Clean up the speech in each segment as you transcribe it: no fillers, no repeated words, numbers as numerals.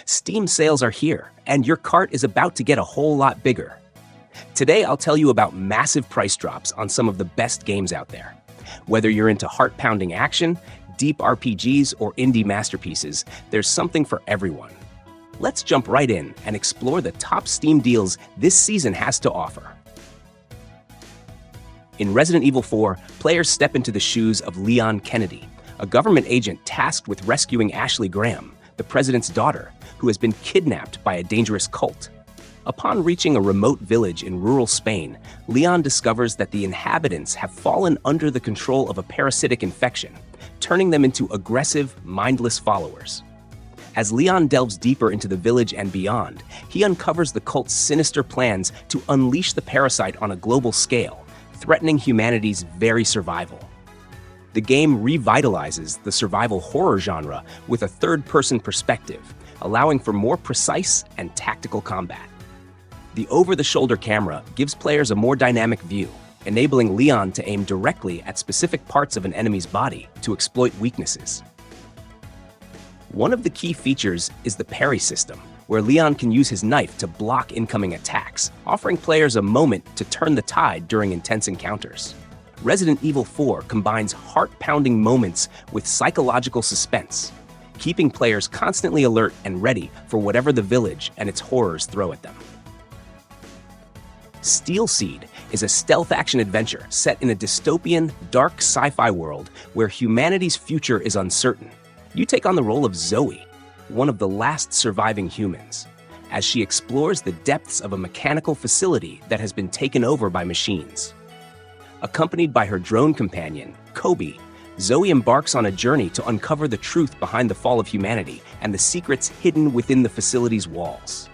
Steam sales are here, and your cart is about to get a whole lot bigger. Today, I'll tell you about massive price drops on some of the best games out there. Whether you're into heart-pounding action, deep RPGs, or indie masterpieces, there's something for everyone. Let's jump right in and explore the top Steam deals this season has to offer. In Resident Evil 4, players step into the shoes of Leon Kennedy, a government agent tasked with rescuing Ashley Graham, the president's daughter, who has been kidnapped by a dangerous cult. Upon reaching a remote village in rural Spain, Leon discovers that the inhabitants have fallen under the control of a parasitic infection, turning them into aggressive, mindless followers. As Leon delves deeper into the village and beyond, he uncovers the cult's sinister plans to unleash the parasite on a global scale, threatening humanity's very survival. The game revitalizes the survival horror genre with a third-person perspective, allowing for more precise and tactical combat. The over-the-shoulder camera gives players a more dynamic view, enabling Leon to aim directly at specific parts of an enemy's body to exploit weaknesses. One of the key features is the parry system, where Leon can use his knife to block incoming attacks, offering players a moment to turn the tide during intense encounters. Resident Evil 4 combines heart-pounding moments with psychological suspense, keeping players constantly alert and ready for whatever the village and its horrors throw at them. Steel Seed is a stealth action adventure set in a dystopian, dark sci-fi world where humanity's future is uncertain. You take on the role of Zoe, one of the last surviving humans, as she explores the depths of a mechanical facility that has been taken over by machines. Accompanied by her drone companion, Kobe, Zoe embarks on a journey to uncover the truth behind the fall of humanity and the secrets hidden within the facility's walls.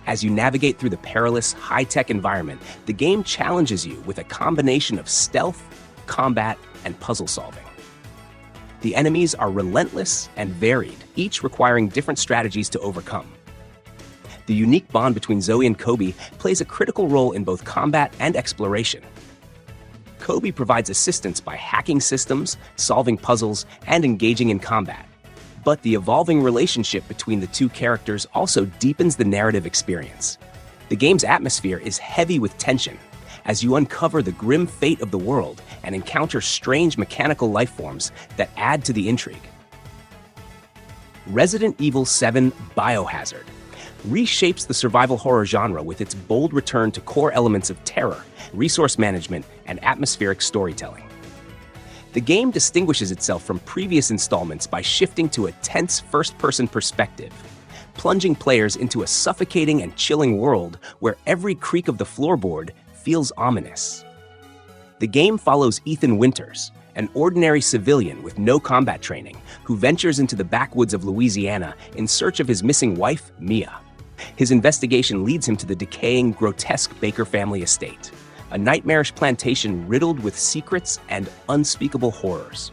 As you navigate through the perilous, high-tech environment, the game challenges you with a combination of stealth, combat, and puzzle solving. The enemies are relentless and varied, each requiring different strategies to overcome. The unique bond between Zoe and Kobe plays a critical role in both combat and exploration. Kobe provides assistance by hacking systems, solving puzzles, and engaging in combat. But the evolving relationship between the two characters also deepens the narrative experience. The game's atmosphere is heavy with tension, as you uncover the grim fate of the world and encounter strange mechanical lifeforms that add to the intrigue. Resident Evil 7 Biohazard reshapes the survival horror genre with its bold return to core elements of terror, resource management, and atmospheric storytelling. The game distinguishes itself from previous installments by shifting to a tense first-person perspective, plunging players into a suffocating and chilling world where every creak of the floorboard feels ominous. The game follows Ethan Winters, an ordinary civilian with no combat training, who ventures into the backwoods of Louisiana in search of his missing wife, Mia. His investigation leads him to the decaying, grotesque Baker family estate, a nightmarish plantation riddled with secrets and unspeakable horrors.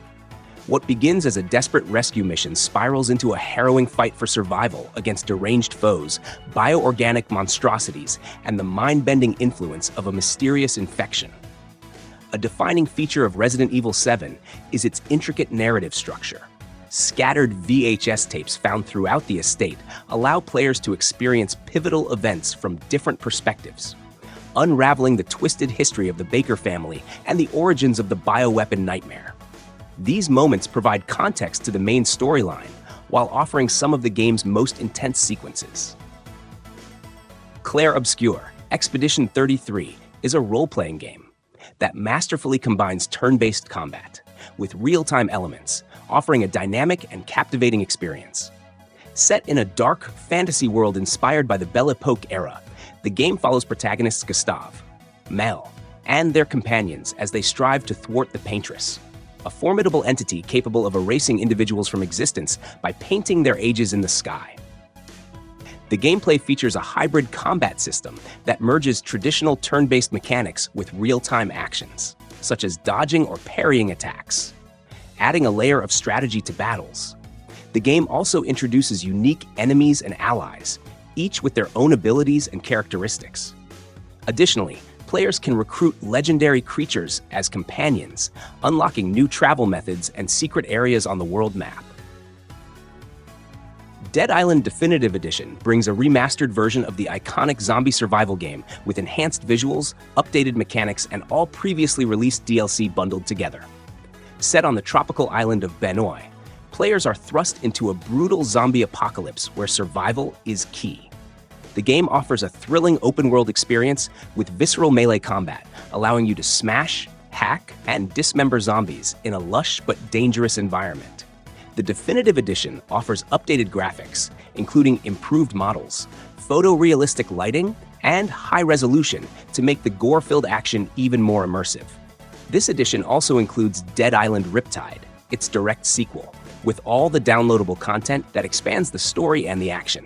What begins as a desperate rescue mission spirals into a harrowing fight for survival against deranged foes, bioorganic monstrosities, and the mind-bending influence of a mysterious infection. A defining feature of Resident Evil 7 is its intricate narrative structure. Scattered VHS tapes found throughout the estate allow players to experience pivotal events from different perspectives, unraveling the twisted history of the Baker family and the origins of the bioweapon nightmare. These moments provide context to the main storyline, while offering some of the game's most intense sequences. Clair Obscur Expedition 33 is a role-playing game that masterfully combines turn-based combat with real-time elements, offering a dynamic and captivating experience. Set in a dark fantasy world inspired by the Belle Epoque era, the game follows protagonists Gustave, Mel, and their companions as they strive to thwart the Paintress, a formidable entity capable of erasing individuals from existence by painting their ages in the sky. The gameplay features a hybrid combat system that merges traditional turn-based mechanics with real-time actions, such as dodging or parrying attacks, adding a layer of strategy to battles. The game also introduces unique enemies and allies, each with their own abilities and characteristics. Additionally, players can recruit legendary creatures as companions, unlocking new travel methods and secret areas on the world map. Dead Island Definitive Edition brings a remastered version of the iconic zombie survival game with enhanced visuals, updated mechanics, and all previously released DLC bundled together. Set on the tropical island of Benoi, players are thrust into a brutal zombie apocalypse where survival is key. The game offers a thrilling open-world experience with visceral melee combat, allowing you to smash, hack, and dismember zombies in a lush but dangerous environment. The Definitive Edition offers updated graphics, including improved models, photorealistic lighting, and high resolution to make the gore-filled action even more immersive. This edition also includes Dead Island Riptide, its direct sequel, with all the downloadable content that expands the story and the action.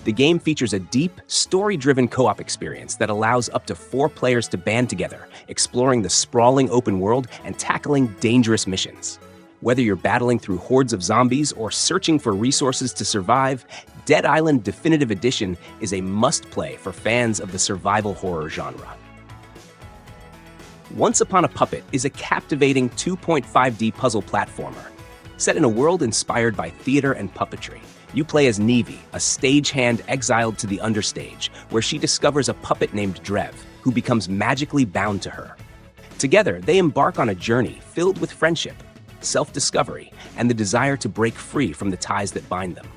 The game features a deep, story-driven co-op experience that allows up to 4 players to band together, exploring the sprawling open world and tackling dangerous missions. Whether you're battling through hordes of zombies or searching for resources to survive, Dead Island Definitive Edition is a must-play for fans of the survival horror genre. Once Upon a Puppet is a captivating 2.5D puzzle platformer. Set in a world inspired by theater and puppetry, you play as Nevi, a stagehand exiled to the understage, where she discovers a puppet named Drev, who becomes magically bound to her. Together, they embark on a journey filled with friendship, self-discovery, and the desire to break free from the ties that bind them.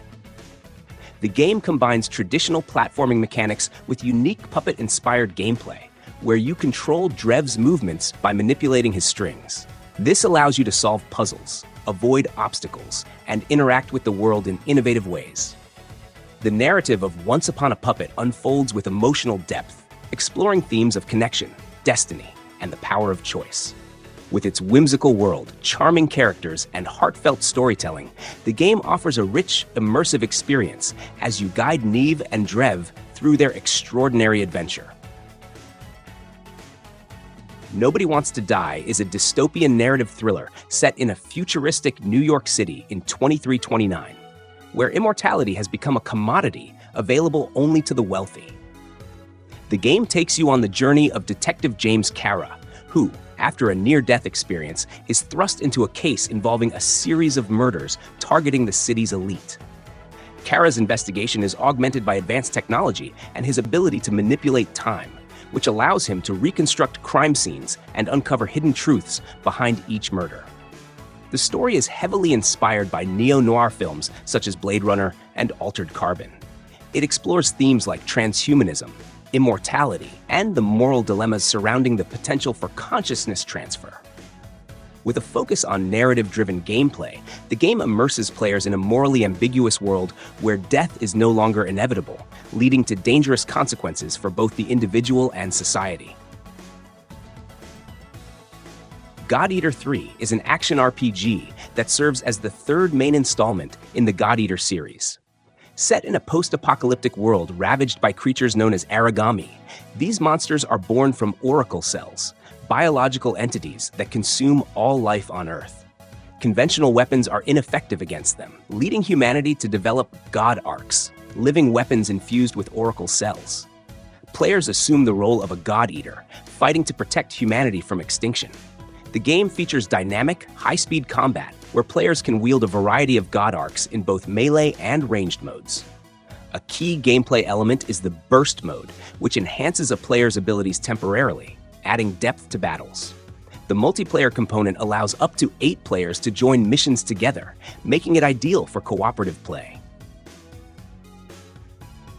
The game combines traditional platforming mechanics with unique puppet-inspired gameplay, where you control Drev's movements by manipulating his strings. This allows you to solve puzzles, avoid obstacles, and interact with the world in innovative ways. The narrative of Once Upon a Puppet unfolds with emotional depth, exploring themes of connection, destiny, and the power of choice. With its whimsical world, charming characters, and heartfelt storytelling, the game offers a rich, immersive experience as you guide Neve and Drev through their extraordinary adventure. Nobody Wants to Die is a dystopian narrative thriller set in a futuristic New York City in 2329, where immortality has become a commodity available only to the wealthy. The game takes you on the journey of Detective James Kara, who, after a near-death experience, is thrust into a case involving a series of murders targeting the city's elite. Kara's investigation is augmented by advanced technology and his ability to manipulate time, which allows him to reconstruct crime scenes and uncover hidden truths behind each murder. The story is heavily inspired by neo-noir films such as Blade Runner and Altered Carbon. It explores themes like transhumanism, immortality, and the moral dilemmas surrounding the potential for consciousness transfer. With a focus on narrative-driven gameplay, the game immerses players in a morally ambiguous world where death is no longer inevitable, leading to dangerous consequences for both the individual and society. God Eater 3 is an action RPG that serves as the third main installment in the God Eater series. Set in a post-apocalyptic world ravaged by creatures known as Aragami, these monsters are born from oracle cells, biological entities that consume all life on Earth. Conventional weapons are ineffective against them, leading humanity to develop God Arcs, living weapons infused with oracle cells. Players assume the role of a God Eater, fighting to protect humanity from extinction. The game features dynamic, high-speed combat, where players can wield a variety of God Arcs in both melee and ranged modes. A key gameplay element is the Burst mode, which enhances a player's abilities temporarily, adding depth to battles. The multiplayer component allows up to 8 players to join missions together, making it ideal for cooperative play.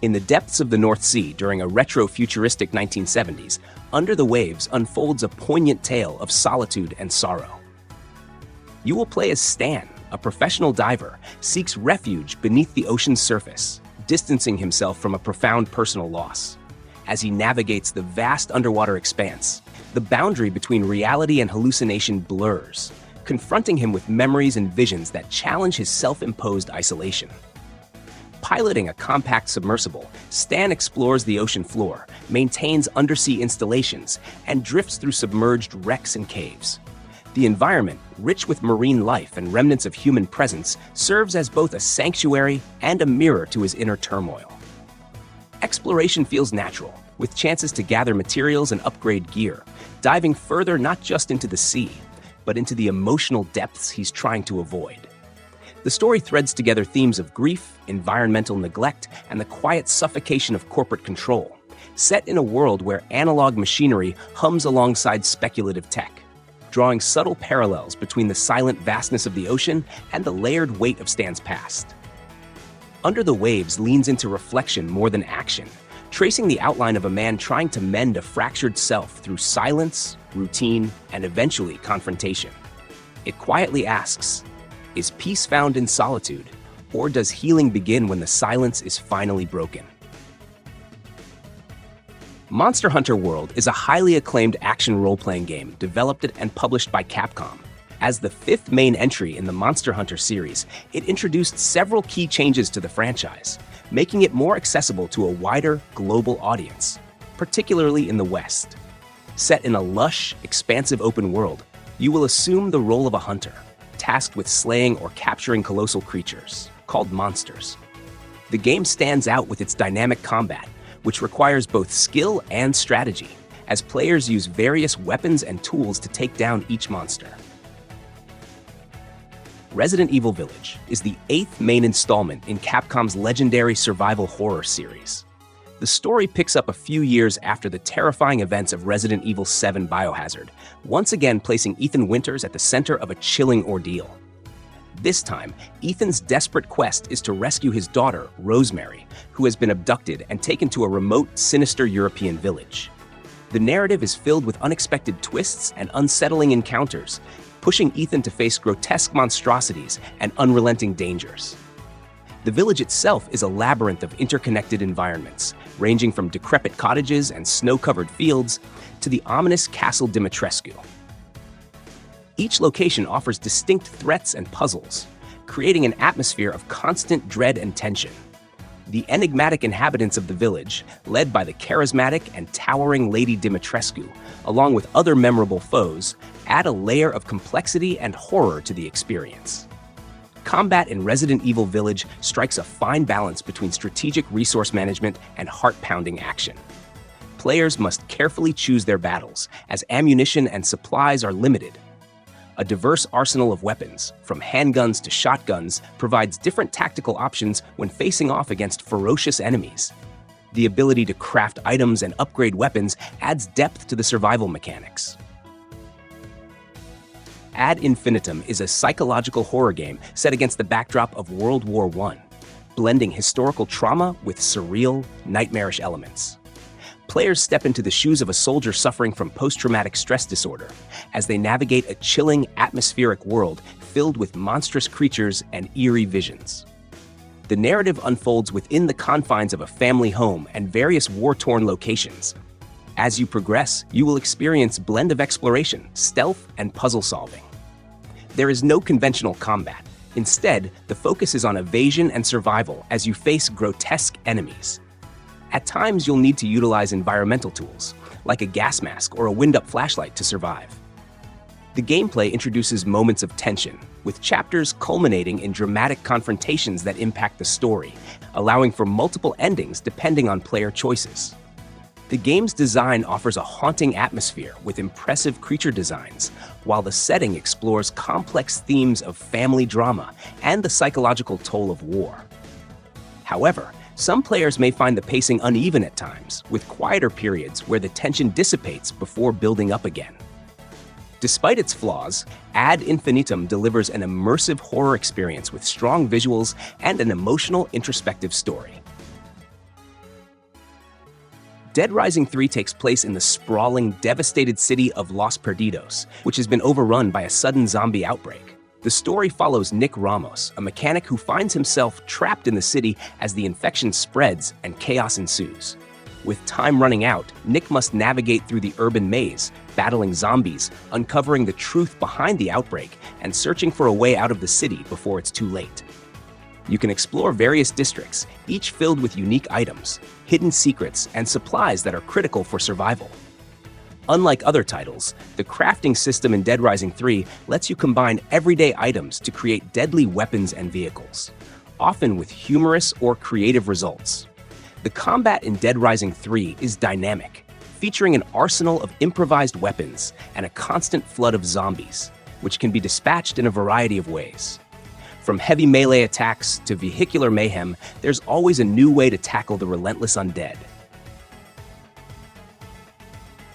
In the depths of the North Sea during a retro-futuristic 1970s, Under the Waves unfolds a poignant tale of solitude and sorrow. You will play as Stan, a professional diver, seeks refuge beneath the ocean's surface, distancing himself from a profound personal loss. As he navigates the vast underwater expanse, the boundary between reality and hallucination blurs, confronting him with memories and visions that challenge his self-imposed isolation. Piloting a compact submersible, Stan explores the ocean floor, maintains undersea installations, and drifts through submerged wrecks and caves. The environment, rich with marine life and remnants of human presence, serves as both a sanctuary and a mirror to his inner turmoil. Exploration feels natural, with chances to gather materials and upgrade gear, diving further not just into the sea, but into the emotional depths he's trying to avoid. The story threads together themes of grief, environmental neglect, and the quiet suffocation of corporate control, set in a world where analog machinery hums alongside speculative tech, drawing subtle parallels between the silent vastness of the ocean and the layered weight of Stan's past. Under the Waves leans into reflection more than action, tracing the outline of a man trying to mend a fractured self through silence, routine, and eventually confrontation. It quietly asks, is peace found in solitude, or does healing begin when the silence is finally broken? Monster Hunter World is a highly acclaimed action role-playing game developed and published by Capcom. As the fifth main entry in the Monster Hunter series, it introduced several key changes to the franchise, making it more accessible to a wider, global audience, particularly in the West. Set in a lush, expansive open world, you will assume the role of a hunter, tasked with slaying or capturing colossal creatures, called monsters. The game stands out with its dynamic combat, which requires both skill and strategy, as players use various weapons and tools to take down each monster. Resident Evil Village is the 8th main installment in Capcom's legendary survival horror series. The story picks up a few years after the terrifying events of Resident Evil 7 Biohazard, once again placing Ethan Winters at the center of a chilling ordeal. This time, Ethan's desperate quest is to rescue his daughter, Rosemary, who has been abducted and taken to a remote, sinister European village. The narrative is filled with unexpected twists and unsettling encounters, pushing Ethan to face grotesque monstrosities and unrelenting dangers. The village itself is a labyrinth of interconnected environments, ranging from decrepit cottages and snow-covered fields to the ominous Castle Dimitrescu. Each location offers distinct threats and puzzles, creating an atmosphere of constant dread and tension. The enigmatic inhabitants of the village, led by the charismatic and towering Lady Dimitrescu, along with other memorable foes, add a layer of complexity and horror to the experience. Combat in Resident Evil Village strikes a fine balance between strategic resource management and heart-pounding action. Players must carefully choose their battles, as ammunition and supplies are limited. A diverse arsenal of weapons, from handguns to shotguns, provides different tactical options when facing off against ferocious enemies. The ability to craft items and upgrade weapons adds depth to the survival mechanics. Ad Infinitum is a psychological horror game set against the backdrop of World War I, blending historical trauma with surreal, nightmarish elements. Players step into the shoes of a soldier suffering from post-traumatic stress disorder as they navigate a chilling, atmospheric world filled with monstrous creatures and eerie visions. The narrative unfolds within the confines of a family home and various war-torn locations. As you progress, you will experience a blend of exploration, stealth, and puzzle solving. There is no conventional combat. Instead, the focus is on evasion and survival as you face grotesque enemies. At times, you'll need to utilize environmental tools, like a gas mask or a wind-up flashlight to survive. The gameplay introduces moments of tension, with chapters culminating in dramatic confrontations that impact the story, allowing for multiple endings depending on player choices. The game's design offers a haunting atmosphere with impressive creature designs, while the setting explores complex themes of family drama and the psychological toll of war. However, some players may find the pacing uneven at times, with quieter periods where the tension dissipates before building up again. Despite its flaws, Ad Infinitum delivers an immersive horror experience with strong visuals and an emotional, introspective story. Dead Rising 3 takes place in the sprawling, devastated city of Los Perdidos, which has been overrun by a sudden zombie outbreak. The story follows Nick Ramos, a mechanic who finds himself trapped in the city as the infection spreads and chaos ensues. With time running out, Nick must navigate through the urban maze, battling zombies, uncovering the truth behind the outbreak, and searching for a way out of the city before it's too late. You can explore various districts, each filled with unique items, hidden secrets, and supplies that are critical for survival. Unlike other titles, the crafting system in Dead Rising 3 lets you combine everyday items to create deadly weapons and vehicles, often with humorous or creative results. The combat in Dead Rising 3 is dynamic, featuring an arsenal of improvised weapons and a constant flood of zombies, which can be dispatched in a variety of ways. From heavy melee attacks to vehicular mayhem, there's always a new way to tackle the relentless undead.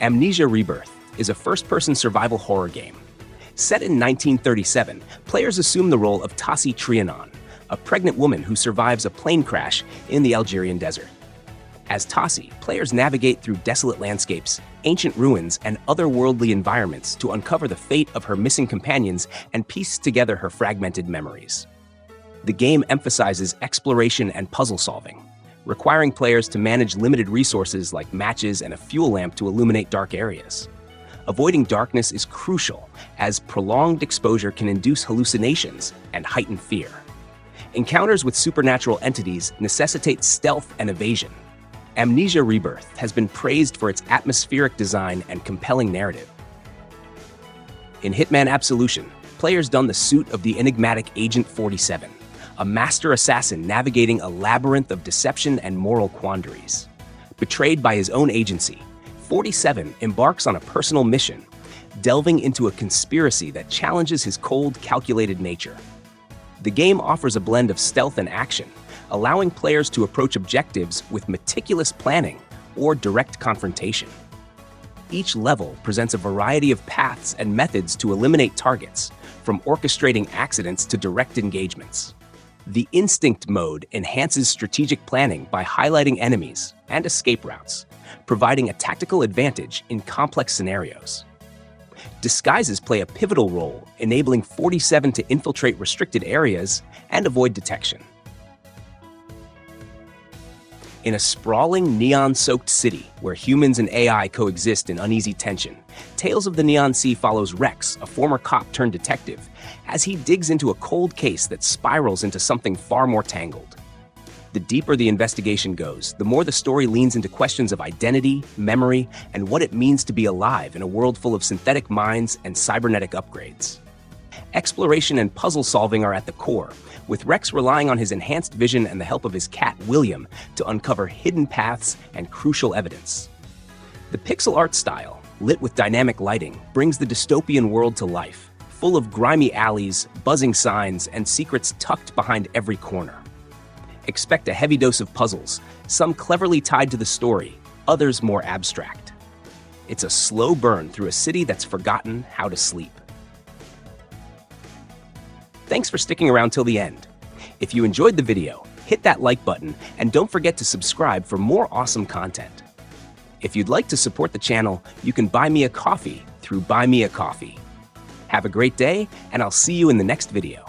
Amnesia Rebirth is a first-person survival horror game. Set in 1937, players assume the role of Tassi Trianon, a pregnant woman who survives a plane crash in the Algerian desert. As Tassi, players navigate through desolate landscapes, ancient ruins, and otherworldly environments to uncover the fate of her missing companions and piece together her fragmented memories. The game emphasizes exploration and puzzle solving, requiring players to manage limited resources like matches and a fuel lamp to illuminate dark areas. Avoiding darkness is crucial, as prolonged exposure can induce hallucinations and heighten fear. Encounters with supernatural entities necessitate stealth and evasion. Amnesia Rebirth has been praised for its atmospheric design and compelling narrative. In Hitman Absolution, players don the suit of the enigmatic Agent 47, a master assassin navigating a labyrinth of deception and moral quandaries. Betrayed by his own agency, 47 embarks on a personal mission, delving into a conspiracy that challenges his cold, calculated nature. The game offers a blend of stealth and action, allowing players to approach objectives with meticulous planning or direct confrontation. Each level presents a variety of paths and methods to eliminate targets, from orchestrating accidents to direct engagements. The Instinct mode enhances strategic planning by highlighting enemies and escape routes, providing a tactical advantage in complex scenarios. Disguises play a pivotal role, enabling 47 to infiltrate restricted areas and avoid detection. In a sprawling, neon-soaked city where humans and AI coexist in uneasy tension, Tales of the Neon Sea follows Rex, a former cop turned detective, as he digs into a cold case that spirals into something far more tangled. The deeper the investigation goes, the more the story leans into questions of identity, memory, and what it means to be alive in a world full of synthetic minds and cybernetic upgrades. Exploration and puzzle solving are at the core, with Rex relying on his enhanced vision and the help of his cat, William, to uncover hidden paths and crucial evidence. The pixel art style, lit with dynamic lighting, brings the dystopian world to life, full of grimy alleys, buzzing signs, and secrets tucked behind every corner. Expect a heavy dose of puzzles, some cleverly tied to the story, others more abstract. It's a slow burn through a city that's forgotten how to sleep. Thanks for sticking around till the end. If you enjoyed the video, hit that like button and don't forget to subscribe for more awesome content. If you'd like to support the channel, you can buy me a coffee through Buy Me a Coffee. Have a great day, and I'll see you in the next video.